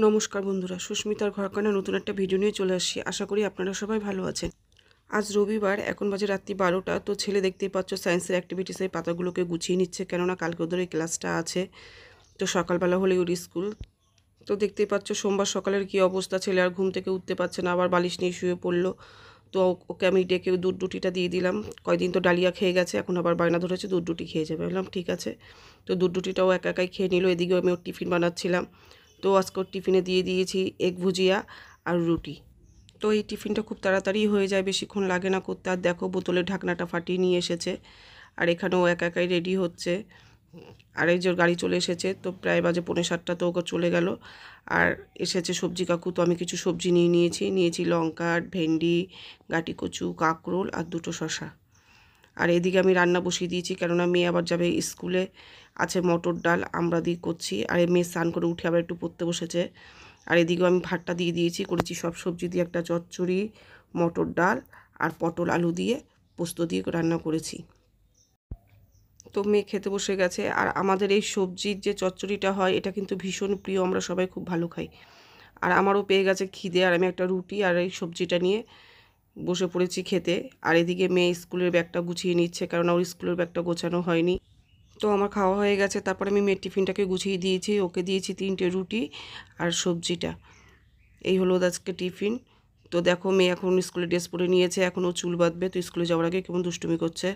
নমস্কার বন্ধুরা, সুস্মিতার ঘরকন্না নতুন একটা ভিডিও নিয়ে চলে আসছি। আশা করি আপনারা সবাই ভালো আছেন। আজ রবিবার, এখন বাজে রাত্রি 12টা। তো ছেলে দেখতেই পাচ্ছ সায়েন্সের অ্যাক্টিভিটিসের পাতাগুলোকে গুছিয়ে নিচ্ছে, কেননা কালকে ওদের ওই ক্লাসটা আছে। তো সকালবেলা হলে ওর স্কুল। তো দেখতেই পাচ্ছ সোমবার সকালের কি অবস্থা, ছেলে আর ঘুম থেকে উঠতে পারছে না, আবার বালিশ নিয়ে শুয়ে পড়লো। তো ওকে আমি ডেকে দুধ রুটিটা দিয়ে দিলাম। কয়দিন তো ডালিয়া খেয়ে গেছে, এখন আবার বায়না ধরেছে দুধ রুটি খেয়ে যাবে। বললাম ঠিক আছে। তো দুধ রুটিটাও একা একাই খেয়ে নিল। এদিকেও আমি ওর টিফিন বানাচ্ছিলাম। তো আজকে ওর টিফিনে দিয়ে দিয়েছি এগ ভুজিয়া আর রুটি। তো এই টিফিনটা খুব তাড়াতাড়ি হয়ে যায়, বেশিক্ষণ লাগে না করতে। আর দেখো বোতলের ঢাকনাটা ফাটিয়ে নিয়ে এসেছে, আর এখানেও একা একাই রেডি হচ্ছে। আর এই যে গাড়ি চলে এসেছে, তো প্রায় বাজে 6:45, তো ওকে চলে গেল। আর এসেছে সবজি কাকু, তো আমি কিছু সবজি নিয়েছি লঙ্কা, ভেন্ডি, গাটি কচু, কাঁকরোল আর দুটো শসা। আর এদিকে আমি রান্না বসিয়ে দিয়েছি, কেননা মেয়ে আবার যাবে স্কুলে। আছে মটর ডাল আমরা দিয়ে করছি, আর এই মেয়ে স্নান করে উঠে আবার একটু পড়তে বসেছে। আর এদিকেও আমি ভাতটা দিয়ে দিয়েছি, করেছি সব সবজি দিয়ে একটা চচ্চড়ি, মটর ডাল আর পটল আলু দিয়ে পোস্ত দিয়ে রান্না করেছি। তো মেয়ে খেতে বসে গেছে। আর আমাদের এই সবজির যে চচ্চড়িটা হয়, এটা কিন্তু ভীষণ প্রিয়, আমরা সবাই খুব ভালো খাই। আর আমারও পেয়ে গেছে খিদে, আর আমি একটা রুটি আর এই সবজিটা নিয়ে বসে পড়েছি খেতে। আর এদিকে মেয়ে স্কুলের ব্যাগটা গুছিয়ে নিচ্ছে, কারণ ওর স্কুলের ব্যাগটা গোছানো হয়নি। তো আমার খাওয়া হয়ে গেছে, তারপরে আমি মেয়ের টিফিনটাকে গুছিয়ে দিয়েছি। ওকে দিয়েছি 3টে রুটি আর সবজিটা। এই হলো আজকে টিফিন। তো দেখো মেয়ে এখন স্কুলে ড্রেস পরে নিয়েছে, এখন ও চুল বাঁধবে। তো স্কুলে যাওয়ার আগে কেমন দুষ্টুমি করছে,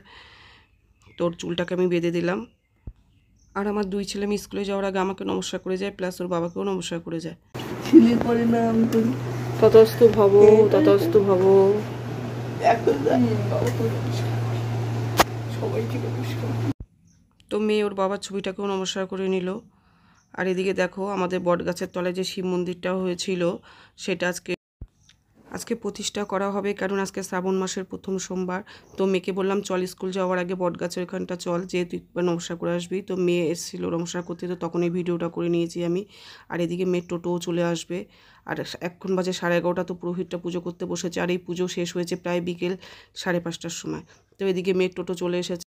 তোর চুলটাকে আমি বেঁধে দিলাম। আর আমার 2 ছেলে মেয়ে স্কুলে যাওয়ার আগে আমাকে নমস্কার করে যায়, প্লাস ওর বাবাকেও নমস্কার করে যায়। ততস্তু ভব ততস্তু ভব। তো মেয়ে ওর বাবার ছবিটাকেও নমস্কার করে নিল। আর এদিকে দেখো আমাদের বট গাছের তলায় যে শিব মন্দিরটা হয়েছিল, সেটা আজকে প্রতিষ্ঠা করা হবে, কারণ আজকে শ্রাবণ মাসের প্রথম সোমবার। তো মেয়েকে বললাম চল স্কুল যাওয়ার আগে বট গাছের ওখানটা চল, যেহেতু একবার নমস্কার করে আসবি। তো মেয়ে এসেছিলো নমস্কার করতে, তো তখন এই ভিডিওটা করে নিয়েছি আমি। আর এদিকে মেয়ের টোটোও চলে আসবে। আর এখন বাজে 11:30, তো পুরোহিতটা পুজো করতে বসেছে। আর এই পুজো শেষ হয়েছে প্রায় বিকেল 5:30টার সময়। তো এদিকে মেয়ের টোটো চলে এসেছে।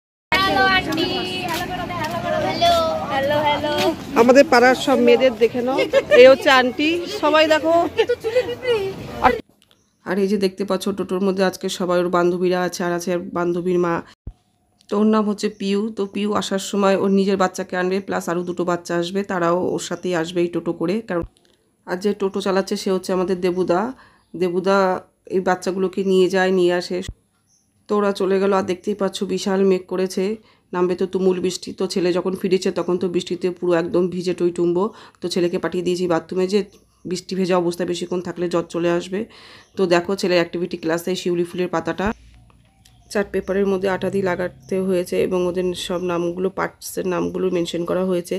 আমাদের পাড়ার সব মেয়েদের দেখে নাও, এই হচ্ছে আন্টি, সবাই দেখো। আর এই যে দেখতে পাচ্ছ টোটোর মধ্যে আজকে সবাই ওর বান্ধবীরা আছে, আর আছে বান্ধবীর মা। তো ওর নাম হচ্ছে পিউ। তো পিউ আসার সময় ওর নিজের বাচ্চাকে আনবে, প্লাস আরও 2টো বাচ্চা আসবে, তারাও ওর সাথেই আসবে এই টোটো করে। কারণ আর যে টোটো চালাচ্ছে সে হচ্ছে আমাদের দেবুদা এই বাচ্চাগুলোকে নিয়ে যায়, নিয়ে আসে। তো ওরা চলে গেল। আর দেখতেই পাচ্ছ বিশাল মেঘ করেছে, নামবে তো তুমুল বৃষ্টি। তো ছেলে যখন ফিরেছে তখন তো বৃষ্টিতে পুরো একদম ভিজে টইটুম্বো। তো ছেলেকে পাঠিয়ে দিয়েছি বাথরুমে, যে বৃষ্টি ভেজা অবস্থায় বেশিক্ষণ থাকলে জ্বর চলে আসবে। তো দেখো ছেলের অ্যাক্টিভিটি ক্লাসে শিউলি ফুলের পাতাটা চার্ট পেপারের মধ্যে আটা দিয়ে লাগাতে হয়েছে, এবং ওদের সব নামগুলো, পার্টসের নামগুলো মেনশন করা হয়েছে।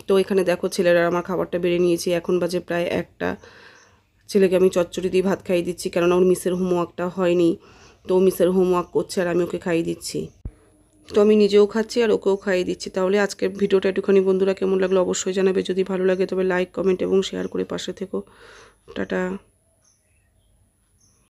তো এখানে দেখো ছেলেরা আমার খাবারটা বেড়ে নিয়েছি। এখন বাজে প্রায় 1টা। ছেলেকে আমি চচ্চড়ি দিয়ে ভাত খাইয়ে দিচ্ছি, কারণ ওর মিসের হোমওয়ার্কটা হয়নি। তো মিসের হোমওয়ার্ক করছে আর আমি ওকে খাইয়ে দিচ্ছি। তো আমি নিজেও খাচ্ছি আর ওকেও খাইয়ে দিচ্ছি। তাহলে আজকের ভিডিওটা একটুখানি বন্ধুরা কেমন লাগলো অবশ্যই জানাবে। যদি ভালো লাগে তবে লাইক, কমেন্ট এবং শেয়ার করে পাশে থেকো। টাটা।